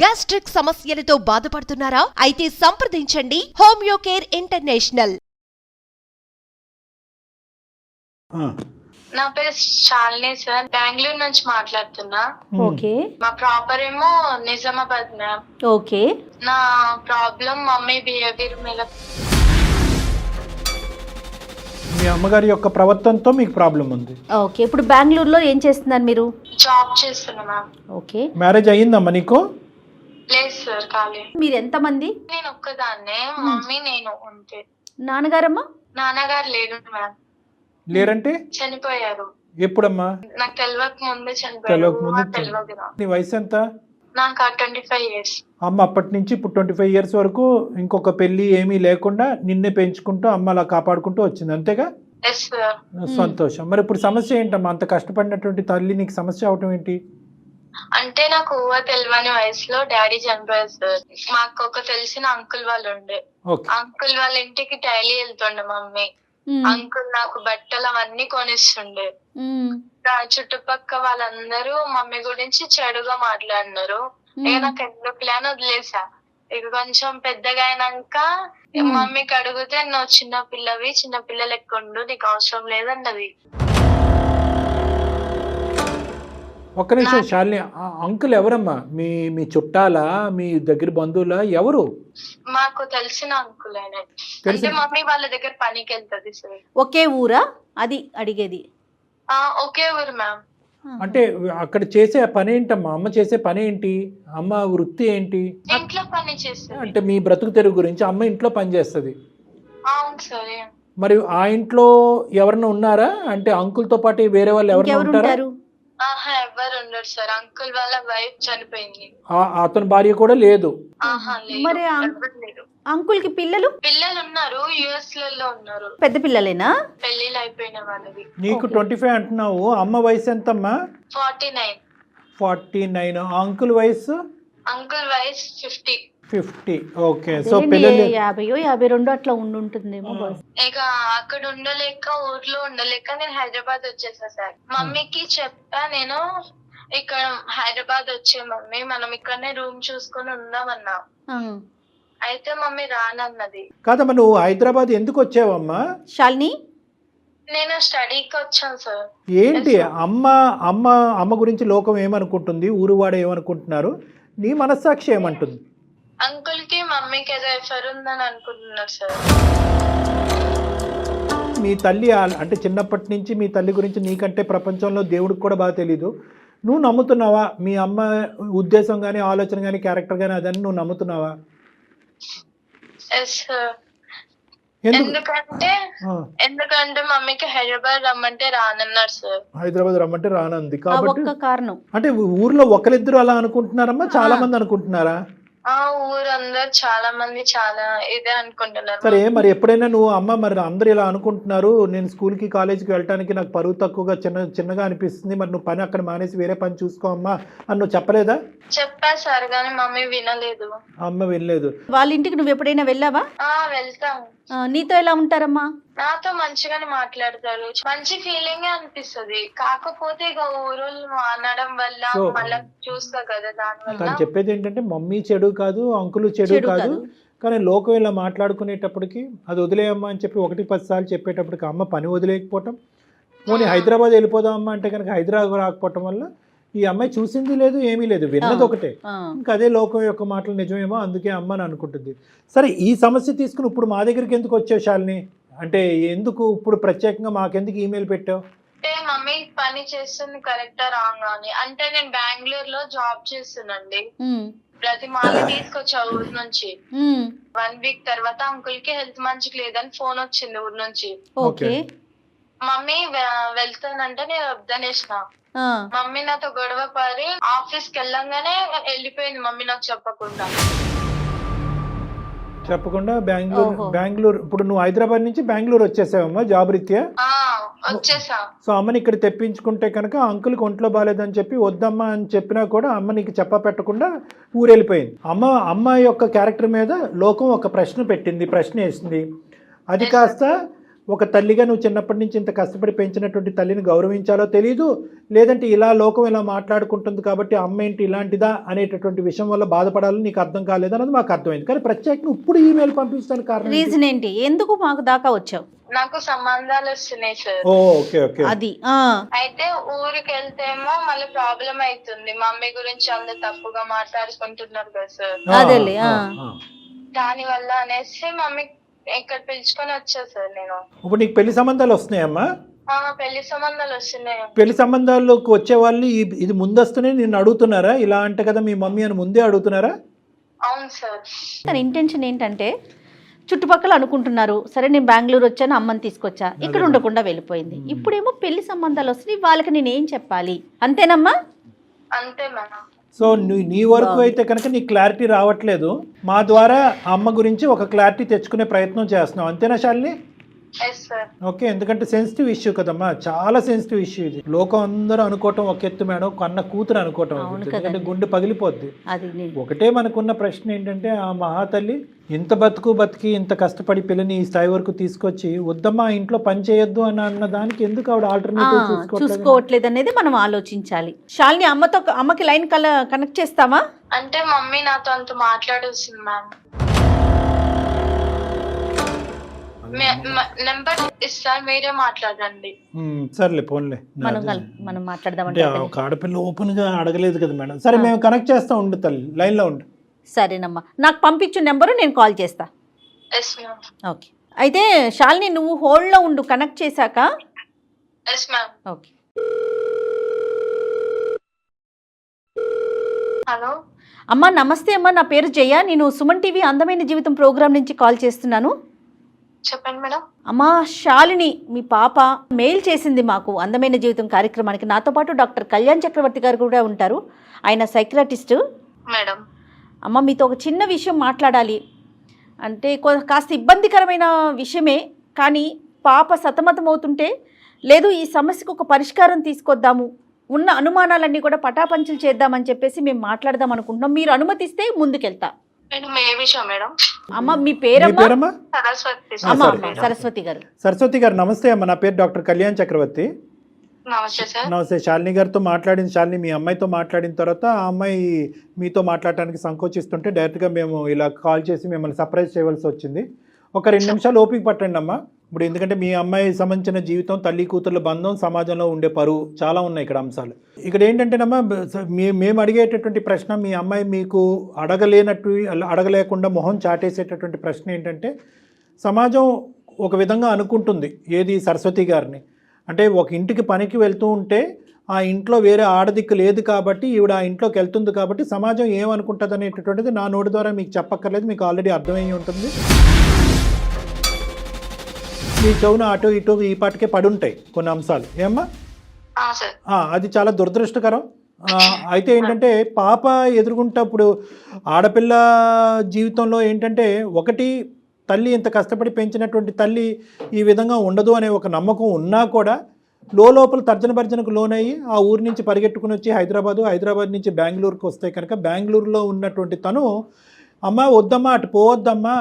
Gastric సమస్యలతో బాధపడుతున్నారా? అయితే సంప్రదించండి హోమియో కేర్ ఇంటర్నేషనల్. నా పేరు శాలిని సార్, బెంగళూరు నుంచి మాట్లాడుతున్నా. ఓకే మా ప్రాపర్ ఏమో నిజామాబాద్ మ్యామ్. ఓకే నా ప్రాబ్లం మమ్మీ బిహేవియర్ మీద. మీ అమ్మగారి యొక్క ప్రవర్తనతో మీకు ప్రాబ్లం ఉంది. ఓకే ఇప్పుడు బెంగళూరులో ఏం చేస్తున్నారు మీరు? జాబ్ చేస్తున్నా మ్యామ్. ఓకే మ్యారేజ్ అయ్యిందమ్మా నీకు? లేదు సార్, ఖాళీ. మీరు ఎంతమంది? నేను ఒక్కదాన్నే, మమ్మీ నేను అంతే. నాన్నగారమ్మా? నాన్నగారు లేరు మ్యామ్, లేరంటే చనిపోయారు. ఎప్పుడమ్మా? నాకు తెలియక ముందే చనిపోయారు. తెలియక ముందే తెలియదు. నీ వయసు ఎంత? నాకు 25 years. అమ్మ అప్పటి నుంచి ఇప్పుడు 25 years వరకు ఇంకొక పెళ్లి ఏమీ లేకుండా నిన్నే పెంచుకుంటూ అమ్మ అలా కాపాడుకుంటూ వచ్చింది, అంతేగా? Yes sir. సంతోషం. మరి ఇప్పుడు సమస్య ఏంటమ్మా? అంత కష్టపడినటువంటి తల్లి నీకు సమస్య అవటం ఏంటి? అంటే నాకు తెలియని వయసులో డాడీ చనిపోయారు సార్. మాకు ఒక తెలిసిన అంకుల్ వాళ్ళు ఉండే. ఓకే. అంకుల్ వాళ్ళ ఇంటికి డైలీ వెళ్తుండే మమ్మీ. అంకుల్ నాకు బట్టలు అవన్నీ కొనిస్తుండే. చుట్టుపక్కల వాళ్ళందరూ మమ్మీ గురించి చెడుగా మాట్లాడినారు. ఇక నాకు ఎందుకు ప్లాన్ వదిలేసా. ఇక కొంచెం పెద్దగా అయినాక మమ్మీకి అడిగితే నువ్వు చిన్న పిల్లవి, చిన్న పిల్లలు ఎక్కుండు, నీకు అవసరం లేదన్నది. ఒక్క నిమిషం శాలిని, అంకుల్ ఎవరమ్మా? మీ మీ చుట్టాలా, మీ దగ్గర బంధువులా, ఎవరు? మాకు తెలిసిన అంకుల్ ఆయన. అంటే మమ్మీ వాళ్ళ దగ్గర పనికి వెళ్తది సార్. ఒకే ఊరా అది అడిగేది? ఒకే ఊరు మ్యామ్. అంటే అక్కడ చేసే పని ఏంటమ్మా? అమ్మ చేసే పని ఏంటి? అమ్మ వృత్తి ఏంటి? ఇంట్లో పని చేస్తుంది. అంటే మీ బ్రతుకు తెరుగు గురించి అమ్మ ఇంట్లో పని చేస్తుంది. అవును సార్. మరి ఆ ఇంట్లో ఎవరన్నా ఉన్నారా? అంటే అంకుల్ తో పాటు వేరే వాళ్ళు ఎవరైనా ఉంటారా? ఆహా, ఎవరు ఉండరు సార్. అంకుల్ వాళ్ళ వైఫ్ చనిపోయింది. అతని భార్య కూడా లేదు? ఆహా, లేదు. మరి ఎవరు లేరు. అంకుల్ కి పిల్లలు? పిల్లలు ఉన్నారు, యుఎస్ లలో ఉన్నారు. పెద్ద పిల్లలేనా? పెళ్లిళ్ళు అయిపోయిన వాళ్ళవి. నీకు 25 అంటున్నావు, అమ్మ వయసు ఎంతమ్మా? 49. 49. అంకుల్ వయసు? అంకుల్ వయసు 50. ఓకే. సో పిల్లలు 50 52 అట్లా ఉండుంటుందేమో. ఇక అక్కడ ఉండలేక, ఊర్లో ఉండలేక నేను హైదరాబాద్ వచ్చేసా సార్. మమ్మీకి చెప్పా నేను, ఇక్కడ హైదరాబాద్ వచ్చే మమ్మీ, మనం ఇక్కడనే రూమ్ చూసుకొని ఉందామన్నా. అయితే మమ్మీ రానన్నది. కాదమ్మా, నువ్వు హైదరాబాద్ ఎందుకు వచ్చావమ్మా? శాలిని, నేను స్టడీకి వచ్చాను సార్. ఏంటి అమ్మ అమ్మ అమ్మ గురించి లోకం ఏమనుకుంటుంది, ఊరువాడ ఏమనుకుంటున్నారు, నీ మనస్సాక్షి ఏమంటుంది? అంకుల్ కి మమ్మీకి ఏదో ఎఫర్ ఉందని అనుకుంటున్నారు సార్. మీ తల్లి అంటే చిన్నప్పటి నుంచి మీ తల్లి గురించి నీకంటే ప్రపంచంలో దేవుడికి కూడా బాగా తెలీదు. నువ్వు నమ్ముతున్నావా? మీ అమ్మ ఉద్దేశం కానీ, ఆలోచన కానీ, క్యారెక్టర్ కానీ అదని నువ్వు నమ్ముతున్నావా? Yes sir. ఎందుకంటే మమ్మీకి హైదరాబాద్ రమ్మంటే రానన్నారు సార్. హైదరాబాద్ రమ్మంటే రానంది కాబట్టి ఒక్క కారణం. అంటే ఊర్లో ఒకరిద్దరు అలా అనుకుంటున్నారమ్మా, చాలా మంది అనుకుంటున్నారా? ఊరందరూ చాలా మంది చాలా ఇదే అనుకుంటున్నారు. సరే, మరి ఎప్పుడైనా నువ్వు అమ్మ మరి అందరు ఇలా అనుకుంటున్నారు, నేను స్కూల్కి కాలేజీకి వెళ్ళడానికి నాకు పరువు తక్కువగా చిన్నగా అనిపిస్తుంది, మరి నువ్వు పని అక్కడ మానేసి వేరే పని చూసుకో అమ్మా అని నువ్వు చెప్పలేదా? చెప్పా సార్, కానీ మమ్మీ వినలేదు. అమ్మ వినలేదు. వాళ్ళ ఇంటికి నువ్వు ఎప్పుడైనా వెళ్ళావా? వెళ్తాం. నీతో ఎలా ఉంటారమ్మా? నాతో మంచిగానే మాట్లాడతారు, మంచి ఫీలింగ్ అనిపిస్తుంది. కాకపోతే ఇక ఊరోళ్ళు అనడం వల్ల మళ్ళీ చూస్తా కదా, దానివల్ల. తను చెప్పేది ఏంటంటే మమ్మీ చెడు కాదు, అంకులు చెడు కాదు, కానీ లోకం ఇలా మాట్లాడుకునేటప్పటికి అది వదిలేయమ్మా అని చెప్పి 1-10 సార్లు చెప్పేటప్పటికి అమ్మ పని వదిలేకపోవటం, పోనీ హైదరాబాద్ వెళ్ళిపోదాం అమ్మ అంటే కనుక హైదరాబాద్ రాకపోవటం వల్ల ఈ అమ్మాయి చూసింది లేదు, ఏమీ లేదు, విన్నది ఒకటే. ఇంకా అదే లోకం యొక్క మాటలు నిజమేమో, అందుకే అమ్మ అని అనుకుంటుంది. సరే, ఈ సమస్య తీసుకుని ఇప్పుడు మా దగ్గరికి ఎందుకు వచ్చావు శాలిని? అంటే ఎందుకు ఇప్పుడు ప్రత్యేకంగా మాకెందుకు ఈమెయిల్ పెట్టావు? అంటే మమ్మీ పని చేస్తుంది కరెక్టా రాంగా అని. అంటే నేను బెంగళూరులో జాబ్ చేస్తున్నాండి. ప్రతి మాల తీసుకొచ్చా ఊరు నుంచి. 1 week తర్వాత అంకుల్ కి హెల్త్ మంచిగా లేదని ఫోన్ వచ్చింది ఊరు నుంచి. ఓకే. మమ్మీ వెళ్తానంటే నేను వద్దనేసిన. మమ్మీ నాతో గొడవ పడి ఆఫీస్కి వెళ్ళంగానే వెళ్ళిపోయింది మమ్మీ, నాకు చెప్పకుండా బెంగళూరు. ఇప్పుడు నువ్వు హైదరాబాద్ నుంచి బెంగళూరు వచ్చేసావమ్మా జాబ్ రీత్యా? వచ్చేసా. సో అమ్మని ఇక్కడ తెప్పించుకుంటే కనుక అంకుల్కి ఒంట్లో బాగాలేదని చెప్పి వద్దమ్మా అని చెప్పినా కూడా అమ్మ నీకు చెప్పపెట్టకుండా ఊరెళ్ళిపోయింది. అమ్మ యొక్క క్యారెక్టర్ మీద లోకం ఒక ప్రశ్న పెట్టింది, ప్రశ్న వేసింది. అది కాస్త ఒక తల్లిగా నువ్వు చిన్నప్పటి నుంచి ఇంత కష్టపడి పెంచినటువంటి తల్లిని గౌరవించాలో తెలియదు, లేదంటే ఇలా లోకం ఇలా మాట్లాడుకుంటుంది కాబట్టి అమ్మ ఏంటి ఇలాంటిదా అనేటటువంటి విషయం వల్ల బాధపడాలని నీకు అర్థం కాలేదు అన్నది మాకు అర్థమైంది. కానీ ప్రత్యేకంగా ఇప్పుడు ఈమెయిల్ పంపించడానికి కారణం ఏంటి? రీజన్ ఏంటి, ఎందుకు మాకు దాకా వచ్చావు? నాకు సంబంధాలు వస్తున్నాయి సార్. ఓ ఓకే ఓకే. అది అయితే ఊరికి వెళ్తేమో మళ్ళీ ప్రాబ్లం అవుతుంది. మమ్మీ గురించి అందరు తప్పుగా మాట్లాడుకుంటున్నారు కదా సార్. అదేలే. దాని వల్ల అనేసి మమ్మీ ఇక్కడ పిలుచుకొని వచ్చా సార్ నేను. ఇప్పుడు నీకు పెళ్లి సంబంధాలు వస్తున్నాయమ్మా? పెళ్లి సంబంధాలు వస్తున్నాయి. పెళ్లి సంబంధాల్లోకి వచ్చే వాళ్ళు ఇది ముందస్తునే నిన్ను అడుగుతున్నారా, ఇలా అంటే కదా మీ మమ్మీ అని ముందే అడుగుతున్నారా? అవును సార్. తన ఇంటెన్షన్ ఏంటంటే చుట్టుపక్కల అనుకుంటున్నారు, సరే నేను బెంగళూరు వచ్చాను, అమ్మని తీసుకొచ్చా, ఇక్కడ ఉండకుండా వెళ్ళిపోయింది. ఇప్పుడేమో పెళ్లి సంబంధాలు వస్తున్నాయి, వాళ్ళకి నేనేం చెప్పాలి? అంతేనమ్మా? అంతే మేడం. సో నీ వరకు అయితే కనుక నీ క్లారిటీ రావట్లేదు, మా ద్వారా అమ్మ గురించి ఒక క్లారిటీ తెచ్చుకునే ప్రయత్నం చేస్తున్నావు, అంతేనా శాలిని? Yes sir. ఓకే, ఎందుకంటే సెన్సిటివ్ ఇష్యూ కదమ్మా, చాలా సెన్సిటివ్ ఇష్యూ ఇది. లోకం అందరూ అనుకోవటం ఒక ఎత్తు మేడం, కన్న కూతురు అనుకోవటం, ఎందుకంటే గుండె పగిలిపోద్ది. ఒకటే మనకున్న ప్రశ్న ఏంటంటే ఆ మహాతల్లి ఇంత బతికి ఇంత కష్టపడి పిల్లని ఈ స్థాయి వరకు తీసుకొచ్చి వద్దమ్మా ఇంట్లో పని చేయొద్దు అని అన్న దానికి ఎందుకు ఆవిడ ఆల్టర్నేటివ్ చూసుకోవట్లేదు అనేది మనం ఆలోచించాలి. శాలిని అమ్మకి లైన్ కనెక్ట్ చేస్తావా? అంటే మమ్మీ నాతో అంత మాట్లాడేస్తుంది మ్యామ్. నెంబర్ ఇస్తాను, మీరే మాట్లాడండి. సర్లే పోన్లే, మనం మాట్లాడదాం. అంటే ఒక ఆడపిల్ల ఓపెన్ గా అడగలేదు కదా మేడం. సరే మేము కనెక్ట్ చేస్తా, ఉండు తల్లి లైన్ లో ఉండు. సరేనమ్మా, నాకు పంపించు నెంబరు, నేను కాల్ చేస్తా. Yes ma'am. ఓకే, అయితే శాలిని నువ్వు హోల్డ్ లో ఉండు, కనెక్ట్ చేశాక. Yes ma'am. ఓకే. హలో అమ్మా, నమస్తే అమ్మా, నా పేరు జయ, నేను సుమన్ టీవీ అందమైన జీవితం ప్రోగ్రామ్ నుంచి కాల్ చేస్తున్నాను. చెప్పండి మేడం. అమ్మా, శాలిని మీ పాప మెయిల్ చేసింది మాకు అందమైన జీవితం కార్యక్రమానికి. నాతో పాటు డాక్టర్ కళ్యాణ్ చక్రవర్తి గారు కూడా ఉంటారు, ఆయన సైక్రాటిస్ట్ మేడం. అమ్మ, మీతో ఒక చిన్న విషయం మాట్లాడాలి. అంటే కాస్త ఇబ్బందికరమైన విషయమే, కానీ పాప సతమతం అవుతుంటే లేదు ఈ సమస్యకు ఒక పరిష్కారం తీసుకొద్దాము, ఉన్న అనుమానాలన్నీ కూడా పటాపంచలు చేద్దామని చెప్పేసి మేము మాట్లాడదాం అనుకుంటున్నాం. మీరు అనుమతిస్తే ముందుకెళ్తా. మేడం. అమ్మ, మీ పేరమ్మా? సరస్వతి గారు. సరస్వతి గారు నమస్తే అమ్మ, నా పేరు డాక్టర్ కళ్యాణ్ చక్రవర్తి. నమస్తే. శాలిని గారితో మాట్లాడిన శాలిని మీ అమ్మాయితో మాట్లాడిన తర్వాత ఆ అమ్మాయి మీతో మాట్లాడటానికి సంకోచిస్తుంటే డైరెక్ట్గా మేము ఇలా కాల్ చేసి మిమ్మల్ని సర్ప్రైజ్ చేయవలసి వచ్చింది. ఒక 2 నిమిషాలు ఓపిక పట్టండి అమ్మ. ఇప్పుడు ఎందుకంటే మీ అమ్మాయి సంబంధించిన జీవితం, తల్లి కూతుర్ల బంధం, సమాజంలో ఉండే పరువు చాలా ఉన్నాయి ఇక్కడ అంశాలు. ఇక్కడ ఏంటంటేనమ్మా, మేము అడిగేటటువంటి ప్రశ్న, మీ అమ్మాయి మీకు అడగలేకుండా మొహం చాటేసేటటువంటి ప్రశ్న ఏంటంటే, సమాజం ఒక విధంగా అనుకుంటుంది ఏది సరస్వతి గారిని, అంటే ఒక ఇంటికి పనికి వెళ్తూ ఉంటే ఆ ఇంట్లో వేరే ఆడదిక్కు లేదు కాబట్టి ఈవిడ ఆ ఇంట్లోకి వెళ్తుంది కాబట్టి సమాజం ఏమనుకుంటుంది అనేటటువంటిది నా నోటి ద్వారా మీకు చెప్పక్కర్లేదు, మీకు ఆల్రెడీ అర్థమయ్యి ఉంటుంది. మీ చెవున అటు ఇటు ఈ పాటికే పడుంటాయి కొన్ని అంశాలు, ఏమ్మా? అది చాలా దురదృష్టకరం. అయితే ఏంటంటే పాప ఎదుర్కొంటప్పుడు ఆడపిల్ల జీవితంలో ఏంటంటే, ఒకటి తల్లి ఇంత కష్టపడి పెంచినటువంటి తల్లి ఈ విధంగా ఉండదు అనే ఒక నమ్మకం ఉన్నా కూడా లోపల తర్జన భర్జనకు లోనయ్యి ఆ ఊరి నుంచి పరిగెట్టుకుని వచ్చి హైదరాబాద్ నుంచి బెంగళూరుకు వస్తే కనుక బెంగళూరులో ఉన్నటువంటి తను, అమ్మ వద్దమ్మా అటు పోవద్దమ్మా,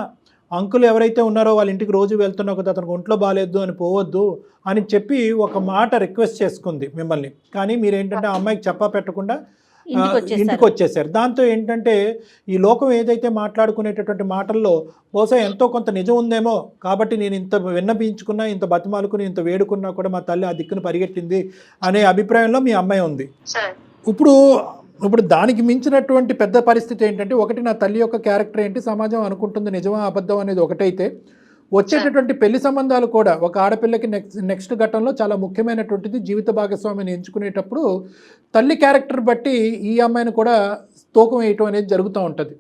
అంకులు ఎవరైతే ఉన్నారో వాళ్ళ ఇంటికి రోజు వెళ్తున్నావు కదా, అతనికి ఒంట్లో బాగాలేదు అని పోవద్దు అని చెప్పి ఒక మాట రిక్వెస్ట్ చేసుకుంది మిమ్మల్ని. కానీ మీరేంటంటే ఆ అమ్మాయికి చెప్పా పెట్టకుండా ఇంటికి వచ్చేసారు. దాంతో ఏంటంటే ఈ లోకం ఏదైతే మాట్లాడుకునేటటువంటి మాటల్లో బహుశా ఎంతో కొంత నిజం ఉందేమో, కాబట్టి నేను ఇంత విన్నపించుకున్నా, ఇంత బతిమాలుకుని, ఇంత వేడుకున్నా కూడా మా తల్లి ఆ దిక్కును పరిగెట్టింది అనే అభిప్రాయంలో మీ అమ్మాయి ఉంది. ఇప్పుడు దానికి మించినటువంటి పెద్ద పరిస్థితి ఏంటంటే, ఒకటి నా తల్లి యొక్క క్యారెక్టర్ ఏంటి, సమాజం అనుకుంటుంది నిజమా అబద్ధం అనేది ఒకటైతే, వచ్చేటటువంటి పెళ్లి సంబంధాలు కూడా ఒక ఆడపిల్లకి నెక్స్ట్ ఘట్టంలో చాలా ముఖ్యమైనటువంటిది. జీవిత భాగస్వామిని ఎంచుకునేటప్పుడు తల్లి క్యారెక్టర్ బట్టి ఈ అమ్మాయిని కూడా తూకం వేయటం అనేది జరుగుతూ ఉంటుంది.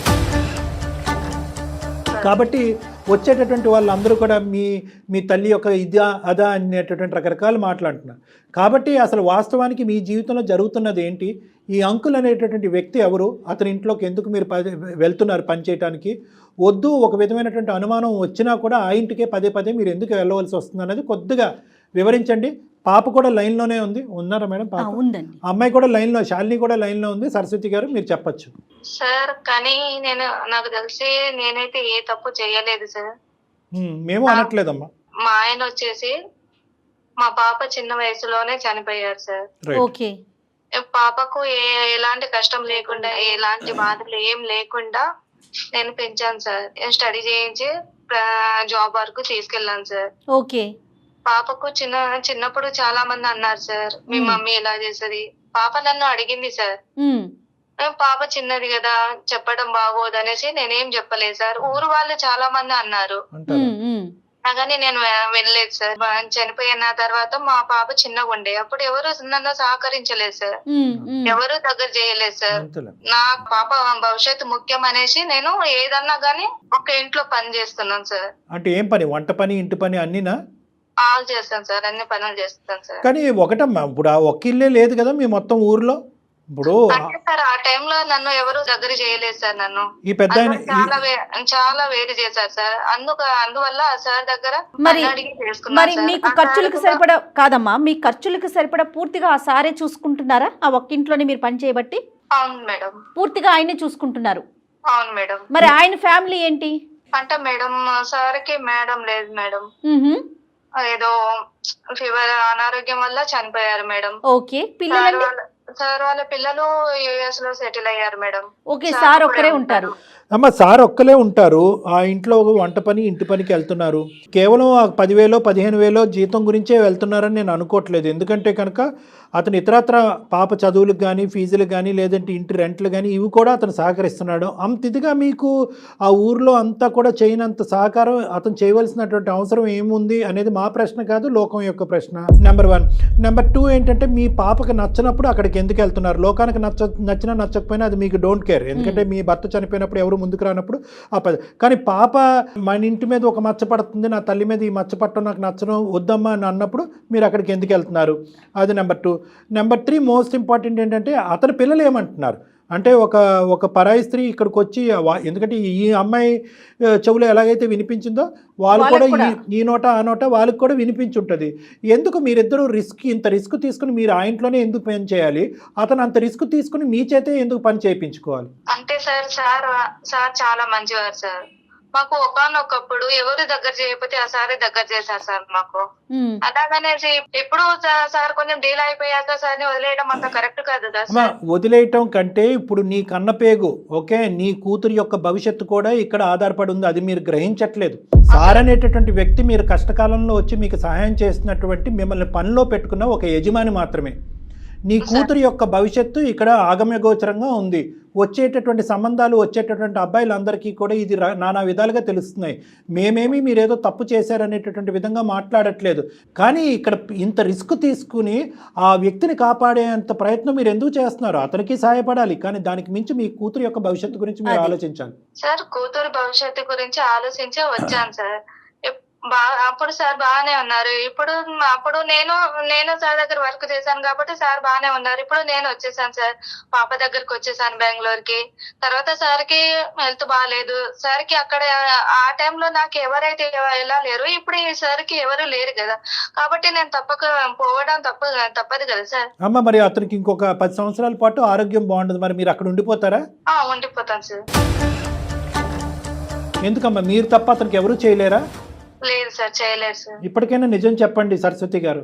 కాబట్టి వచ్చేటటువంటి వాళ్ళందరూ కూడా మీ తల్లి యొక్క ఇదా అదా అనేటటువంటి రకరకాలు మాట్లాడుతున్నారు. కాబట్టి అసలు వాస్తవానికి మీ జీవితంలో జరుగుతున్నది ఏంటి, ఈ అంకుల్ అనేటటువంటి వ్యక్తి ఎవరు, అతని ఇంట్లోకి ఎందుకు మీరు వెళ్తున్నారు పనిచేయటానికి, వద్దు ఒక విధమైనటువంటి అనుమానం వచ్చినా కూడా ఆ ఇంటికే పదే మీరు ఎందుకు వెళ్ళవలసి వస్తుంది అనేది కొద్దిగా వివరించండి. పాప కూడా లైన్లోనే ఉంది, ఉన్నారా మేడం? పాప ఉందండి. అమ్మాయి కూడా లైన్లో, శాలిని కూడా లైన్లో ఉంది. సరస్వతి గారు మీరు చెప్పచ్చు. సార్, కానీ నాకు తెలిసి నేనైతే ఏ తప్పు చేయలేదు సార్. మేము అనట్లేదమ్మా. మా ఆయన వచ్చేసి మా పాప చిన్న వయసులోనే చనిపోయారు సార్. రైట్. ఓకే. పాపకు ఎలాంటి కష్టం లేకుండా ఎలాంటి బాధలు ఏం లేకుండా నేను పెంచాను సార్. స్టడీ చేయించి జాబ్ వరకు తీసుకెళ్ళాను సార్. ఓకే. పాపకు చిన్నప్పుడు చాలా మంది అన్నారు సార్, మీ మమ్మీ ఎలా చేసేది. పాప నన్ను అడిగింది సార్. పాప చిన్నది కదా చెప్పడం బాగోదు అనేసి నేనేం చెప్పలేదు సార్. ఊరు వాళ్ళు చాలా మంది అన్నారు అంటారు. కానీ నేను వెళ్ళలేదు సార్. చనిపోయిన తర్వాత మా పాప చిన్నగా ఉండే అప్పుడు ఎవరు నన్ను సహకరించలేదు సార్, ఎవరు దగ్గర చేయలేదు సార్. అంతేలే. నా పాప భవిష్యత్తు ముఖ్యం అనేసి నేను ఏదన్నా గానీ ఒక ఇంట్లో పని చేస్తున్నాను సార్. అంటే ఏం పని? వంట పని, ఇంటి పని అన్నీనా? ఆల్ చేస్తాను సార్, అన్ని పనులు చేస్తాను సార్. కానీ ఒకటమ్మా, ఇప్పుడు ఆ ఒక్క ఇల్లే లేదు కదా మీ మొత్తం ఊర్లో. ఇప్పుడు అంటే సార్ ఆ టైంలో నన్ను ఎవరు దగ్గర చేయలేదు సార్. నన్ను ఈ పెద్ద చాలా వేరు చేశారు సార్. అందువల్ల సార్ దగ్గర మరి అడిగి మరి చేసుకున్నాను సార్. మీకు ఖర్చులకు సరిపడా కాదమ్మా, మీ ఖర్చులకు సరిపడా పూర్తిగా ఆ సారే చూసుకుంటున్నారా? ఆ ఒక్కింట్లోనే మీరు పని చేయబట్టి అవును మేడం. పూర్తిగా ఆయనే చూసుకుంటున్నారు. అవును మేడం. మరి ఆయన ఫ్యామిలీ ఏంటి? అంటే మేడం సార్కి మేడం లేదు మేడం, ఏదో ఫీవర్ అనారోగ్యం వల్ల చనిపోయారు మేడం. ఓకే. పిల్లలు? సార్ వాళ్ళ పిల్లలు యుఎస్ లో సెటిల్ అయ్యారు మేడం. ఓకే. సార్ ఒక్కరే ఉంటారు. అమ్మ సార్ ఒక్కలే ఉంటారు ఆ ఇంట్లో, వంట పని ఇంటి పనికి వెళ్తున్నారు. కేవలం ఆ 10,000 15,000 జీతం గురించే వెళ్తున్నారని నేను అనుకోవట్లేదు. ఎందుకంటే కనుక అతను ఇతరత్ర పాప చదువులకు కానీ ఫీజులకు కానీ లేదంటే ఇంటి రెంట్లు కానీ ఇవి కూడా అతను సహకరిస్తున్నాడు. అంత ఇదిగా మీకు ఆ ఊర్లో అంతా కూడా చేయనంత సహకారం అతను చేయవలసినటువంటి అవసరం ఏముంది అనేది మా ప్రశ్న కాదు, లోకం యొక్క ప్రశ్న. నెంబర్ 1. నెంబర్ 2 ఏంటంటే మీ పాపకి నచ్చినప్పుడు అక్కడికి ఎందుకు వెళ్తున్నారు? లోకానికి నచ్చినా నచ్చకపోయినా అది మీకు డోంట్ కేర్. ఎందుకంటే మీ భర్త చనిపోయినప్పుడు ఎవరు ముందుకు రానప్పుడు కానీ పాప మన ఇంటి మీద ఒక మచ్చ పడుతుంది, నా తల్లి మీద ఈ మచ్చ పట్టడం నాకు నచ్చడం వద్దమ్మా అని అన్నప్పుడు మీరు అక్కడికి ఎందుకు వెళ్తున్నారు? అది నెంబర్ 2. నెంబర్ 3 మోస్ట్ ఇంపార్టెంట్ ఏంటంటే అతని పిల్లలు ఏమంటున్నారు అంటే ఒక పరాయి స్త్రీ ఇక్కడికి వచ్చి ఎందుకంటే ఈ అమ్మాయి చెవులో ఎలాగైతే వినిపించిందో వాళ్ళు కూడా ఈ నోట ఆ నోట వాళ్ళకి కూడా వినిపించుంటుంది. ఎందుకు మీరిద్దరూ ఇంత రిస్క్ తీసుకుని మీరు ఆ ఇంట్లోనే ఎందుకు పని చేయాలి? అతను అంత రిస్క్ తీసుకుని మీ చేతే ఎందుకు పని చేయించుకోవాలి? అంటే సార్ చాలా మంచివారు సార్. మాకు ఒకనొకప్పుడు ఎవరు దగ్గర చేయకపోతే ఆ సారే దగ్గర చేశారు సార్ మాకు. అలాగనేసి ఇప్పుడు సార్ కొంచెం డీల్ అయిపోయాక సార్ని వదిలేయడం అంత కరెక్ట్ కాదు కదా. వదిలేయటం కంటే ఇప్పుడు నీ కన్నపేగు ఓకే, నీ కూతురు యొక్క భవిష్యత్తు కూడా ఇక్కడ ఆధారపడి ఉంది. అది మీరు గ్రహించట్లేదు. సార్ అనేటటువంటి వ్యక్తి మీరు కష్టకాలంలో వచ్చి మీకు సహాయం చేస్తున్నటువంటి మిమ్మల్ని పనిలో పెట్టుకున్న ఒక యజమాని మాత్రమే. నీ కూతురు యొక్క భవిష్యత్తు ఇక్కడ ఆగమ్యగోచరంగా ఉంది. వచ్చేటటువంటి సంబంధాలు వచ్చేటటువంటి అబ్బాయిలందరికీ కూడా ఇది నానా విధాలుగా తెలుస్తున్నాయి. మేమేమి మీరేదో తప్పు చేశారనేటటువంటి విధంగా మాట్లాడట్లేదు. కానీ ఇక్కడ ఇంత రిస్క్ తీసుకుని ఆ వ్యక్తిని కాపాడేంత ప్రయత్నం మీరు ఎందుకు చేస్తున్నారు? అతనికి సహాయపడాలి, కానీ దానికి మించి మీ కూతురు యొక్క భవిష్యత్తు గురించి మీరు ఆలోచించాలి. సార్ కూతురు భవిష్యత్తు గురించి ఆలోచించే వచ్చాను సార్. అప్పుడు సార్ బాగానే ఉన్నారు. అప్పుడు నేను సార్ దగ్గర వర్క్ చేశాను కాబట్టి సార్ బాగానే ఉన్నారు. ఇప్పుడు నేను వచ్చేసాను సార్, పాప దగ్గరకు వచ్చేసాను బెంగళూరుకి. తర్వాత సార్కి హెల్త్ బాగాలేదు. సార్కి అక్కడ ఆ టైంలో నాకు ఎవరైతే ఎలా లేరు, ఇప్పుడు ఈ సార్కి ఎవరు లేరు కదా, కాబట్టి నేను పోవడం తప్పదు కదా సార్. అమ్మ మరి అతనికి ఇంకొక 10 సంవత్సరాల పాటు ఆరోగ్యం బాగుండదు, మరి మీరు అక్కడ ఉండిపోతారా? ఉండిపోతాను సార్. ఎందుకమ్మా మీరు తప్ప అతనికి ఎవరు చేయలేరా? లేదు సార్, చేయలేదు సార్. ఇప్పటికైనా నిజం చెప్పండి సరస్వతి గారు,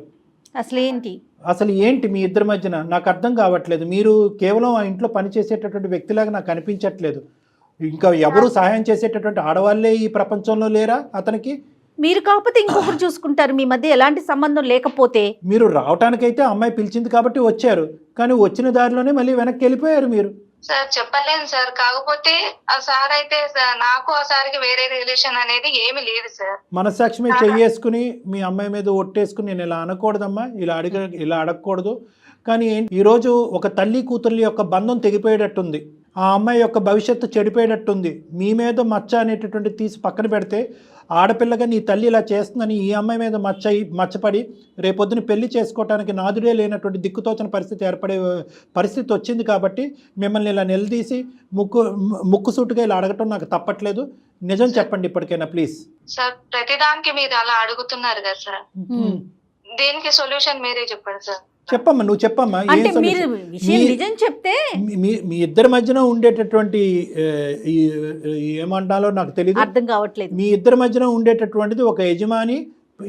అసలు ఏంటి మీ ఇద్దరి మధ్యన? నాకు అర్థం కావట్లేదు. మీరు కేవలం ఆ ఇంట్లో పనిచేసేటటువంటి వ్యక్తిలాగా నాకు అనిపించట్లేదు. ఇంకా ఎవరు సహాయం చేసేటటువంటి ఆడవాళ్ళే ఈ ప్రపంచంలో లేరా అతనికి? మీరు కాకపోతే ఇంకొకరు చూసుకుంటారు. మీ మధ్య ఎలాంటి సంబంధం లేకపోతే మీరు రావటానికైతే అమ్మాయి పిలిచింది కాబట్టి వచ్చారు, కానీ వచ్చిన దారిలోనే మళ్ళీ వెనక్కి వెళ్ళిపోయారు మీరు. సార్ చెప్పలేను సార్, కాకపోతే ఆ సార్ అయితే నాకు ఆ సార్కి వేరే రిలేషన్ అనేది ఏమీ లేదు సార్. మనస్సాక్షి మీద చెయ్యేసుకుని మీ అమ్మాయి మీద ఒట్టేసుకుని నేను ఇలా అనకూడదమ్మా, ఇలా అడగకూడదు. కానీ ఈరోజు ఒక తల్లి కూతుర్ల యొక్క బంధం తెగిపోయేటట్టుంది. ఆ అమ్మాయి యొక్క భవిష్యత్తు చెడిపోయేటట్టుంది. మీ మీద మచ్చ అనేటటువంటి తీసి పక్కన పెడితే ఆడపిల్లగా నీ తల్లి ఇలా చేస్తుందని ఈ అమ్మాయి మీద మచ్చపడి రేపొద్దున పెళ్లి చేసుకోవటానికి నాదుడే లేనటువంటి దిక్కుతోచని పరిస్థితి ఏర్పడే పరిస్థితి వచ్చింది. కాబట్టి మిమ్మల్ని ఇలా నిలదీసి ముక్కుసూటుగా ఇలా అడగటం నాకు తప్పట్లేదు. నిజం చెప్పండి ఇప్పటికైనా ప్లీజ్. సార్ ప్రతిదానికి మీరు అలా అడుగుతున్నారు కదా సార్, దీనికి సొల్యూషన్ మీరే చెప్పండి సార్. చెప్పమ్మా, నువ్వు చెప్పమ్మా. నిజం చెప్తే మీ ఇద్దరి మధ్యన ఉండేటటువంటి ఏమంటాలో నాకు తెలియదు, అర్థం కావట్లేదు. మీ ఇద్దరి మధ్యన ఉండేటటువంటిది ఒక యజమాని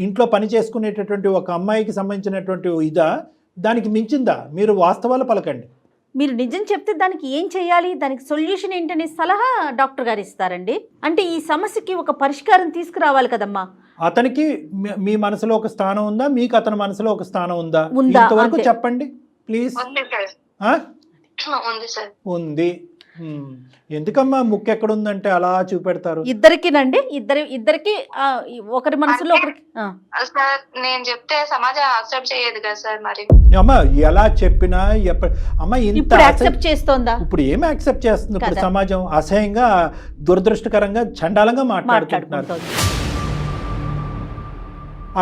ఇంట్లో పని చేసుకునేటటువంటి ఒక అమ్మాయికి సంబంధించినటువంటి ఇదా, దానికి మించిందా? మీరు వాస్తవాలు పలకండి. మీరు నిజం చెప్తే దానికి ఏం చేయాలి, దానికి సొల్యూషన్ ఏంటనే సలహా డాక్టర్ గారు ఇస్తారండి. అంటే ఈ సమస్యకి ఒక పరిష్కారం తీసుకురావాలి కదమ్మా. అతనికి మీ మనసులో ఒక స్థానం ఉందా, మీకు అతని మనసులో ఒక స్థానం ఉందా? ఉందా? ఇంతవరకు అంతే. చెప్పండి ప్లీజ్. ఉంది సార్. ఆ? ఉంది సార్. ఉంది. ఎందుకమ్మా ముక్కు ఎక్కడ ఉందంటే అలా చూపెడతారు? ఇద్దరికినండి, ఇద్దరికి ఒకరి మనసులో ఒకరికి. సార్ నేను చెప్తే సమాజం యాక్సెప్ట్ చేయదు కదా సార్. మరి అమ్మా ఎలా చెప్పినా అమ్మా ఇంత ఇప్పుడు యాక్సెప్ట్ చేస్తోందా? ఇప్పుడు ఏమి యాక్సెప్ట్ చేస్తుంది? ఇప్పుడు సమాజం అసహ్యంగా, దురదృష్టకరంగా, చండాలంగా మాట్లాడుకుంటున్నారు.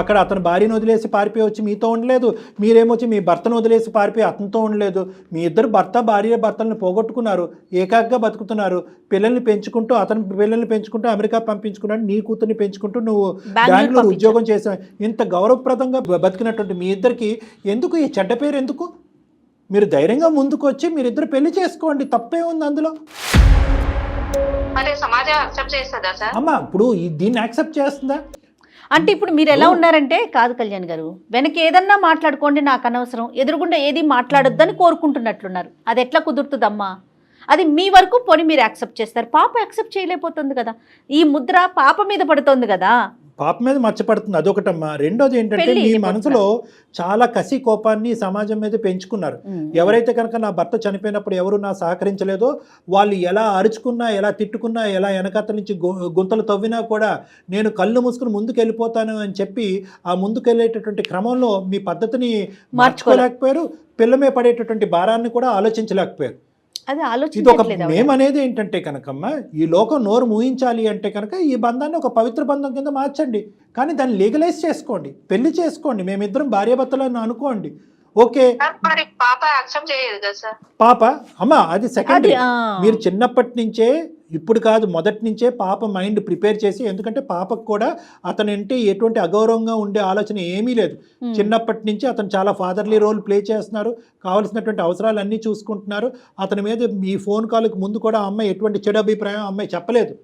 అక్కడ అతను భార్యను వదిలేసి పారిపోయి వచ్చి మీతో ఉండలేదు, మీరేమొచ్చి మీ భర్తను వదిలేసి పారిపోయి అతనితో ఉండలేదు. మీ ఇద్దరు భర్తలను పోగొట్టుకున్నారు, ఏకాగ్గా బతుకుతున్నారు, పిల్లల్ని పెంచుకుంటూ, అతని పిల్లల్ని పెంచుకుంటూ అమెరికా పంపించుకున్నాడు, నీ కూతుర్ని పెంచుకుంటూ నువ్వు బెంగళూరు ఉద్యోగం చేసావు. ఇంత గౌరవప్రదంగా బతికినటువంటి మీ ఇద్దరికి ఎందుకు ఈ చెడ్డ పేరు? ఎందుకు? మీరు ధైర్యంగా ముందుకు వచ్చి మీరిద్దరు పెళ్లి చేసుకోండి, తప్పే ఉంది అందులో. మరి సమాజం యాక్సెప్ట్ చేస్తుందా సార్? అమ్మా ఇప్పుడు దీన్ని యాక్సెప్ట్ చేస్తుందా? అంటే ఇప్పుడు మీరు ఎలా ఉన్నారంటే, కాదు కళ్యాణ్ గారు, వెనక ఏదన్నా మాట్లాడుకోండి, నాకు అనవసరం, ఎదురుగుండా ఏది మాట్లాడొద్దని కోరుకుంటున్నట్లున్నారు. అది ఎట్లా కుదురుతుందమ్మా? అది మీ వరకు పోనీ మీరు యాక్సెప్ట్ చేస్తారు, పాప యాక్సెప్ట్ చేయలేకపోతుంది కదా. ఈ ముద్ర పాప మీద పడుతుంది కదా. పాప మీద మచ్చపడుతుంది, అదొకటమ్మా. రెండోది ఏంటంటే మీ మనసులో చాలా కసి, కోపాన్ని సమాజం మీద పెంచుకున్నారు. ఎవరైతే కనుక నా భర్త చనిపోయినప్పుడు ఎవరు నా సహకరించలేదో, వాళ్ళు ఎలా అరుచుకున్నా, ఎలా తిట్టుకున్నా, ఎలా వెనకత్త నుంచి గుంతలు తవ్వినా కూడా నేను కళ్ళు మూసుకుని ముందుకు వెళ్ళిపోతాను అని చెప్పి ఆ ముందుకు వెళ్ళేటటువంటి క్రమంలో మీ పద్ధతిని మార్చుకోలేకపోయారు, పిల్లమే పడేటటువంటి భారాన్ని కూడా ఆలోచించలేకపోయారు. ఇది ఒక మేమనేది ఏంటంటే కనుకమ్మా, ఈ లోకం నోరు మూయించాలి అంటే కనుక ఈ బంధాన్ని ఒక పవిత్ర బంధం కింద మార్చండి, కానీ దాన్ని లీగలైజ్ చేసుకోండి, పెళ్లి చేసుకోండి, మేమిద్దరం భార్యాభర్తలను అనుకోండి. ఓకే, పాప యాక్సెప్ట్ చేయదు కదా సార్. పాప అమ్మా అది సెకండరీ. మీరు చిన్నప్పటి నుంచే, ఇప్పుడు కాదు మొదటి నుంచే పాప మైండ్ ప్రిపేర్ చేసి, ఎందుకంటే పాపకు కూడా అతనంటే ఎటువంటి అగౌరవంగా ఉండే ఆలోచన ఏమీ లేదు. చిన్నప్పటి నుంచి అతను చాలా ఫాదర్లీ రోల్ ప్లే చేస్తున్నారు, కావాల్సినటువంటి అవసరాలు అన్నీ చూసుకుంటున్నారు. అతని మీద ఈ ఫోన్ కాల్కి ముందు కూడా ఆ అమ్మాయి ఎటువంటి చెడు అభిప్రాయం అమ్మాయి చెప్పలేదు.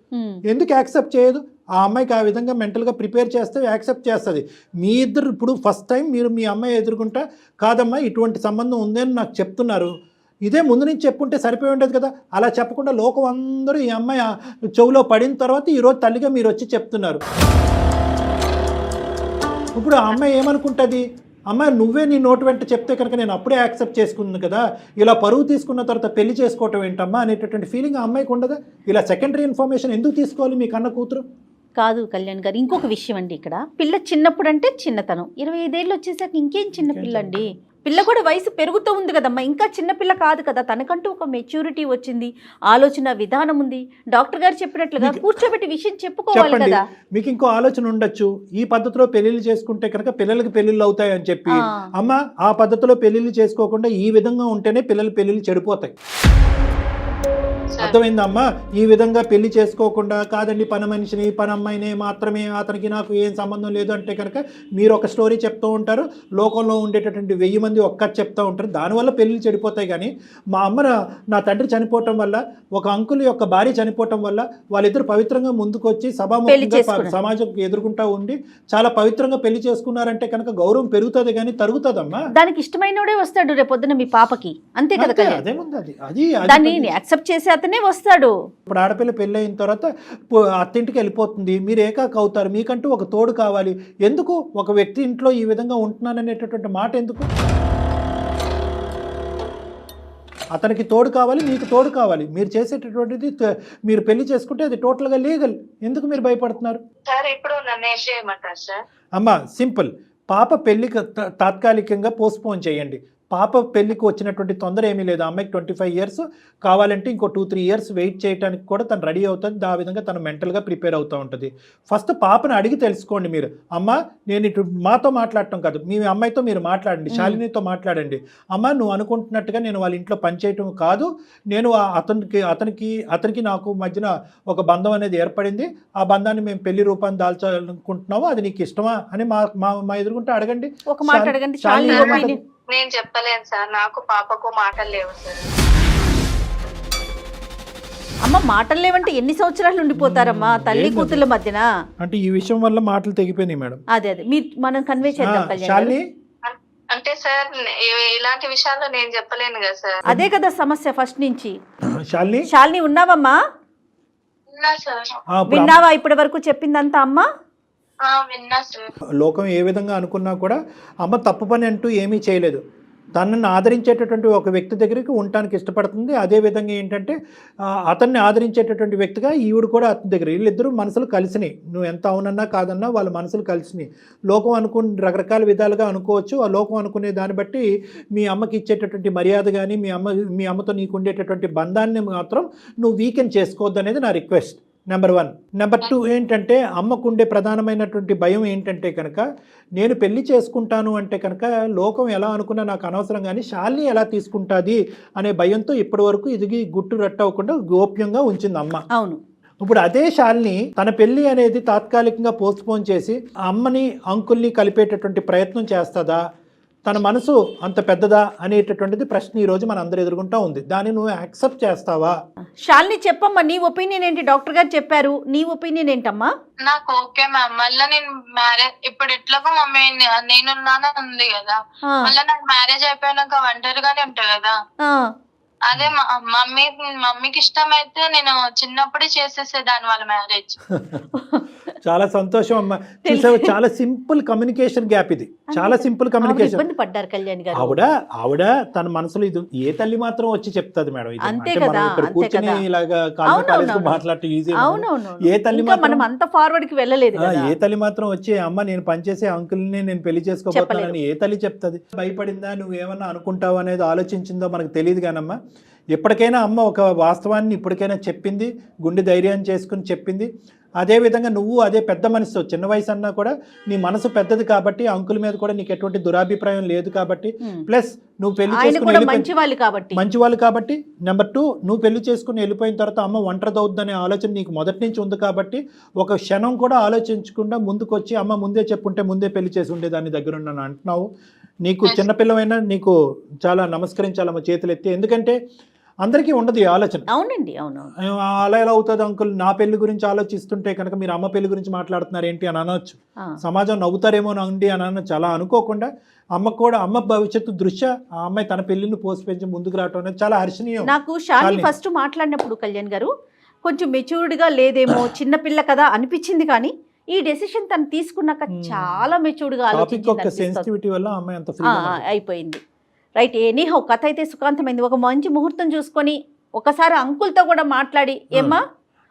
ఎందుకు యాక్సెప్ట్ చేయదు? ఆ అమ్మాయికి ఆ విధంగా మెంటల్గా ప్రిపేర్ చేస్తే యాక్సెప్ట్ చేస్తుంది. మీ ఇద్దరు ఇప్పుడు ఫస్ట్ టైం మీరు మీ అమ్మాయి ఎదుర్కొంటా, కాదమ్మా ఇటువంటి సంబంధం ఉందని నాకు చెప్తున్నారు, ఇదే ముందు నుంచి చెప్పుంటే సరిపోయి ఉండేది కదా. అలా చెప్పకుండా లోకం అందరూ ఈ అమ్మాయి చెవులో పడిన తర్వాత ఈరోజు తల్లిగా మీరు వచ్చి చెప్తున్నారు. ఇప్పుడు ఆ అమ్మాయి ఏమనుకుంటుంది? అమ్మాయి నువ్వే నీ నోటు వెంట చెప్తే కనుక నేను అప్పుడే యాక్సెప్ట్ చేసుకున్నాను కదా, ఇలా పరువు తీసుకున్న తర్వాత పెళ్లి చేసుకోవటం ఏంటమ్మా అనేటటువంటి ఫీలింగ్ ఆ అమ్మాయికి ఉండదా? ఇలా సెకండరీ ఇన్ఫర్మేషన్ ఎందుకు తీసుకోవాలి మీ కన్న కూతురు? కాదు కళ్యాణ్ గారు, ఇంకొక విషయం అండి, ఇక్కడ పిల్ల చిన్నప్పుడు అంటే చిన్నతనం, 25 ఏళ్ళు వచ్చేసాక ఇంకేం చిన్న పిల్ల అండి. పిల్ల కూడా వయసు పెరుగుతూ ఉంది కదమ్మా, ఇంకా చిన్నపిల్ల కాదు కదా, తనకంటూ ఒక మెచ్యూరిటీ వచ్చింది, ఆలోచన విధానం ఉంది. డాక్టర్ గారు చెప్పినట్లుగా కూర్చోబెట్టి విషయం చెప్పుకోవాలి కదా. మీకు ఇంకో ఆలోచన ఉండొచ్చు, ఈ పద్ధతిలో పెళ్లిళ్ళు చేసుకుంటే కనుక పిల్లలకి పెళ్లిళ్ళు అవుతాయని చెప్పి. అమ్మ ఆ పద్ధతిలో పెళ్లిళ్ళు చేసుకోకుండా ఈ విధంగా ఉంటేనే పెళ్లిళ్ళు చెడిపోతాయి. అర్థమైందమ్మా? ఈ విధంగా పెళ్లి చేసుకోకుండా, కాదండి పని మనిషిని, పని అమ్మాయిని మాత్రమే, అతనికి నాకు ఏం సంబంధం లేదు అంటే కనుక మీరు ఒక స్టోరీ చెప్తూ ఉంటారు, లోకంలో ఉండేటటువంటి 1000 మంది ఒక్క చెప్తూ ఉంటారు, దానివల్ల పెళ్లిళ్ళు చెడిపోతాయి. కానీ మా అమ్మ నా తండ్రి చనిపోవటం వల్ల, ఒక అంకుల్ యొక్క భార్య చనిపోవటం వల్ల వాళ్ళిద్దరు పవిత్రంగా ముందుకు వచ్చి సభాముఖంగా సమాజం ఎదుర్కొంటా ఉండి చాలా పవిత్రంగా పెళ్లి చేసుకున్నారంటే కనుక గౌరవం పెరుగుతుంది కానీ తరుగుతుందమ్మా. దానికి ఇష్టమైనోడే వస్తాడు రేపొద్దున మీ పాపకి, అంతే కదా. అదేముంది, అది దాన్ని యాక్సెప్ట్ చేసి అతనే వస్తాడు. ఇప్పుడు ఆడపిల్ల పెళ్ళి అయిన తర్వాత అత్తింటికి వెళ్ళిపోతుంది, మీరు ఏకాక అవుతారు, మీకంటూ ఒక తోడు కావాలి. ఎందుకు ఒక వ్యక్తి ఇంట్లో ఈ విధంగా ఉంటున్నాననేటటువంటి మాట ఎందుకు? అతనికి తోడు కావాలి, మీకు తోడు కావాలి. మీరు చేసేటటువంటిది మీరు పెళ్లి చేసుకుంటే అది టోటల్గా లీగల్. ఎందుకు మీరు భయపడుతున్నారు? అమ్మా సింపుల్, పాప పెళ్లికి తాత్కాలికంగా పోస్ట్పోన్ చేయండి. పాప పెళ్లికి వచ్చినటువంటి తొందర ఏమీ లేదు. అమ్మాయికి 25 ఇయర్స్, కావాలంటే ఇంకో 2-3 ఇయర్స్ వెయిట్ చేయడానికి కూడా తను రెడీ అవుతుంది. ఆ విధంగా తను మెంటల్గా ప్రిపేర్ అవుతూ ఉంటుంది. ఫస్ట్ పాపను అడిగి తెలుసుకోండి మీరు. అమ్మ నేను ఇటు మాతో మాట్లాడటం కాదు, మీ అమ్మాయితో మీరు మాట్లాడండి, శాలినితో మాట్లాడండి. అమ్మ నువ్వు అనుకుంటున్నట్టుగా నేను వాళ్ళ ఇంట్లో పనిచేయటం కాదు, నేను అతనికి నాకు మధ్యన ఒక బంధం అనేది ఏర్పడింది, ఆ బంధాన్ని మేము పెళ్లి రూపాన్ని దాల్చాలనుకుంటున్నాము, అది నీకు ఇష్టమా అని మా ఎదుర్కొంటే అడగండి. ఒక మాట అడగండి. నేను చెప్పలేను సార్, నాకు పాపకు మాటలు లేవు సార్. అమ్మ మాటలు లేవంటే ఎన్ని సంవత్సరాలు ఉండిపోతారమ్మా తల్లి కూతుళ్ళ మధ్యన? అంటే ఈ విషయం వల్ల మాటలు తెగిపోయినాయి మేడం. అదే మీరు మనం కన్వే చేద్దాం కళ్యాణ్ గారు. శాలిని అంటే సార్ ఇలాంటి విషయాల్లో నేను చెప్పలేను కదా సార్. అదే కదా సమస్య ఫస్ట్ నుంచి. శాలిని ఉన్నావమ్మా? విన్నా సార్. విన్నావా ఇప్పటి వరకు చెప్పిందంతా అమ్మ? విన్నా సార్. లోకం ఏ విధంగా అనుకున్నా కూడా అమ్మ తప్పు పని అంటూ ఏమీ చేయలేదు. తనను ఆదరించేటటువంటి ఒక వ్యక్తి దగ్గరికి ఉండటానికి ఇష్టపడుతుంది. అదే విధంగా ఏంటంటే అతన్ని ఆదరించేటటువంటి వ్యక్తిగా ఈవిడ కూడా అతని దగ్గర, వీళ్ళిద్దరూ మనసులు కలిసినాయి. నువ్వు ఎంత అవునన్నా కాదన్నా వాళ్ళ మనసులు కలిసినాయి. లోకం అనుకుని రకరకాల విధాలుగా అనుకోవచ్చు. ఆ లోకం అనుకునే దాన్ని బట్టి మీ అమ్మకి ఇచ్చేటటువంటి మర్యాద కానీ మీ అమ్మతో నీకు ఉండేటటువంటి బంధాన్ని మాత్రం నువ్వు వీకెండ్ చేసుకోవద్దు అనేది నా రిక్వెస్ట్. నెంబర్ 1. నెంబర్ 2 ఏంటంటే అమ్మకుండే ప్రధానమైనటువంటి భయం ఏంటంటే కనుక నేను పెళ్లి చేసుకుంటాను అంటే కనుక లోకం ఎలా అనుకున్నా నాకు అనవసరం, కానీ శాలిని ఎలా తీసుకుంటుంది అనే భయంతో ఇప్పటి వరకు ఇది గుట్టు రట్టవకుండా గోప్యంగా ఉంచింది అమ్మ. అవును. ఇప్పుడు అదే శాలిని తన పెళ్లి అనేది తాత్కాలికంగా పోస్ట్పోన్ చేసి అమ్మని అంకుల్ని కలిపేటటువంటి ప్రయత్నం చేస్తుందా, తన మనసు అంత పెద్దదా అనేటటువంటిది ప్రశ్న ఈ రోజు మన అందరు ఎదుర్కొంటా ఉంది. దాన్ని నువ్వు యాక్సెప్ట్ చేస్తావా? శాలిని చెప్పమ్మా, నీ ఒపీనియన్ ఏంటి? డాక్టర్ గారు చెప్పారు, నీ ఒపీనియన్ ఏంటమ్మా? నాకు ఓకే మ్యామ్. మళ్ళీ నేను మ్యారేజ్ ఇప్పుడు ఎట్లాగో మమ్మీ నేనున్నాను ఉంది కదా, మళ్ళీ నాకు మ్యారేజ్ అయిపోయినాక ఒంటరిగానే ఉంటా కదా. అదే మమ్మీకి ఇష్టమైతే నేను చిన్నప్పుడే చేసేసేదాన్ని వాళ్ళ మ్యారేజ్. చాలా సంతోషం అమ్మా. చూసావు, చాలా సింపుల్ కమ్యూనికేషన్ గ్యాప్ ఇది. చాలా సింపుల్ కమ్యూనికేషన్. పడ్డారు కళ్యాణ్ గారు. ఆవిడ తన మనసులో ఇది ఏ తల్లి మాత్రం వచ్చి చెప్తాది మేడం. ఇది అంటే మనం ఇక్కడ కూర్చొని ఇలాగా కాలేజ్ మాట్లాడటం ఈజీ. ఏ తల్లి మనం అంత ఫార్వర్డ్ కి వెళ్ళలేదు. ఏ తల్లి మాత్రం వచ్చి అమ్మ నేను పనిచేసే అంకుల్ని నేను పెళ్లి చేసుకోబోతున్నానని ఏ తల్లి చెప్తుంది? భయపడిందా, నువ్వేమన్నా అనుకుంటావు అనేది ఆలోచించిందో మనకు తెలియదు కానమ్మా. ఎప్పటికైనా అమ్మ ఒక వాస్తవాన్ని ఇప్పటికైనా చెప్పింది, గుండె ధైర్యాన్ని చేసుకుని చెప్పింది. అదేవిధంగా నువ్వు అదే పెద్ద మనసు, చిన్న వయసు అన్నా కూడా నీ మనసు పెద్దది కాబట్టి అంకుల్ మీద కూడా నీకు ఎటువంటి దురాభిప్రాయం లేదు కాబట్టి, ప్లస్ నువ్వు పెళ్లి చేసుకుని మంచి వాళ్ళు కాబట్టి, నెంబర్ 2 నువ్వు పెళ్లి చేసుకుని వెళ్ళిపోయిన తర్వాత అమ్మ ఒంటరిదవుద్దనే ఆలోచన నీకు మొదటి నుంచి ఉంది కాబట్టి ఒక క్షణం కూడా ఆలోచించకుండా ముందుకొచ్చి అమ్మ ముందే చెప్పుంటే ముందే పెళ్లి చేసి ఉండేదాన్ని దగ్గర ఉన్నాను అంటున్నావు. నీకు చిన్నపిల్లమైనా నీకు చాలా నమస్కరించాలమ్మ చేతులు ఎత్తి. ఎందుకంటే అందరికీ ఉండదు ఈ ఆలోచన. అవునండి, అవును. అలా ఎలా అవుతుంది అంకుల్, నా పెళ్లి గురించి ఆలోచిస్తుంటే కనుక మీరు అమ్మ పెళ్లి గురించి మాట్లాడుతున్నారు ఏంటి అని అనొచ్చు. సమాజం నవ్వుతారేమో అండి అని అనొచ్చు. అలా అనుకోకుండా అమ్మకు కూడా అమ్మ భవిష్యత్తు దృష్ట్యా ఆ అమ్మాయి తన పెళ్లిని పోసిపెంచి ముందుకు రావడం అనేది చాలా హర్షణీయం. నాకు శాలిని ఫస్ట్ మాట్లాడినప్పుడు కళ్యాణ్ గారు కొంచెం మెచ్యూర్డ్గా లేదేమో, చిన్నపిల్ల కదా అనిపించింది, కానీ ఈ డెసిషన్ తను తీసుకున్నాక చాలా మెచ్యూర్డ్గా అయిపోయింది. రైట్, ఎనీహౌ కథ అయితే సుఖాంతమైంది. ఒక మంచి ముహూర్తం చూసుకొని ఒకసారి అంకుల్తో కూడా మాట్లాడి ఏమ్మా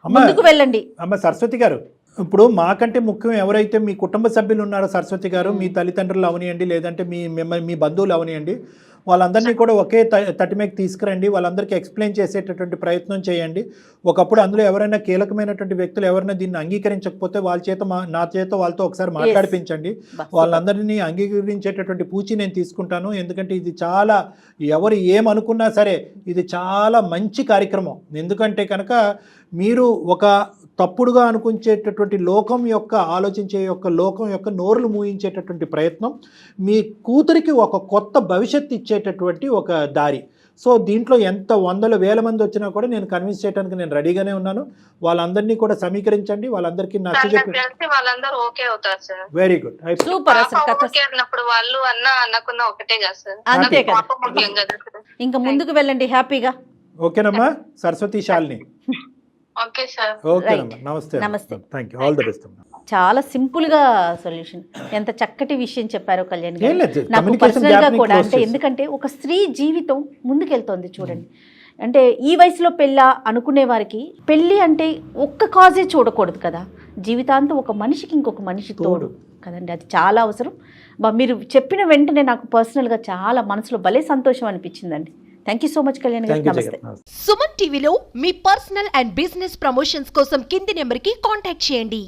ముందుకు వెళ్ళండి. అమ్మ సరస్వతి గారు, ఇప్పుడు మాకంటే ముఖ్యం ఎవరైతే మీ కుటుంబ సభ్యులు ఉన్నారో సరస్వతి గారు, మీ తల్లిదండ్రులు అవనియండి, లేదంటే మీ బంధువులు అవనియండి, వాళ్ళందరినీ కూడా ఒకే తటిమేకి తీసుకురండి. వాళ్ళందరికీ ఎక్స్ప్లెయిన్ చేసేటటువంటి ప్రయత్నం చేయండి. ఒకప్పుడు అందులో ఎవరైనా కీలకమైనటువంటి వ్యక్తులు ఎవరైనా దీన్ని అంగీకరించకపోతే నా చేత వాళ్ళతో ఒకసారి మాట్లాడిపించండి. వాళ్ళందరినీ అంగీకరించేటటువంటి పూచి నేను తీసుకుంటాను. ఎందుకంటే ఇది చాలా, ఎవరు ఏమనుకున్నా సరే ఇది చాలా మంచి కార్యక్రమం. ఎందుకంటే కనుక మీరు ఒక తప్పుడుగా అనుకుంచేటటువంటి లోకం యొక్క ఆలోచించే లోకం యొక్క నోరులు మూయించేటటువంటి ప్రయత్నం, మీ కూతురికి ఒక కొత్త భవిష్యత్తు ఇచ్చేటటువంటి ఒక దారి. సో దీంట్లో ఎంత వందల వేల మంది వచ్చినా కూడా నేను కన్విన్స్ చేయడానికి నేను రెడీగానే ఉన్నాను. వాళ్ళందరినీ కూడా సమీకరించండి, వాళ్ళందరికీ నచ్చజెప్పి వాళ్ళందరూ ఓకే అవుతారు సార్. Very good, super. వాళ్ళు అన్నకున్న ఒకటే కదా సార్. అంతే కదా, ఇంకా ముందుకు వెళ్ళండి హ్యాపీగా. ఓకేనమ్మా సరస్వతి, శాలిని. Okay sir. ఓకేనమ్మా, నమస్తే. Thank you, all the best. చాలా సింపుల్ గా సొల్యూషన్. ఎంత చక్కటి విషయం చెప్పారో కళ్యాణ్ గారు. నాకు పర్సనల్ గా కూడా అంటే, ఎందుకంటే ఒక స్త్రీ జీవితం ముందుకెళ్తోంది చూడండి. అంటే ఈ వయసులో పెళ్ళా అనుకునే వారికి పెళ్ళి అంటే ఒక్క కాజే చూడకూడదు కదా, జీవితాంతం ఒక మనిషికి ఇంకొక మనిషి తోడు కదండి, అది చాలా అవసరం. మీరు చెప్పిన వెంటనే నాకు పర్సనల్గా చాలా మనసులో భలే సంతోషం అనిపించిందండి. Thank you so much Kalyan గారు. నమస్తే. సుమన్ టీవీలో మీ పర్సనల్ అండ్ బిజినెస్ ప్రమోషన్స్ కోసం కింది నెంబర్కి కాంటాక్ట్ చేయండి.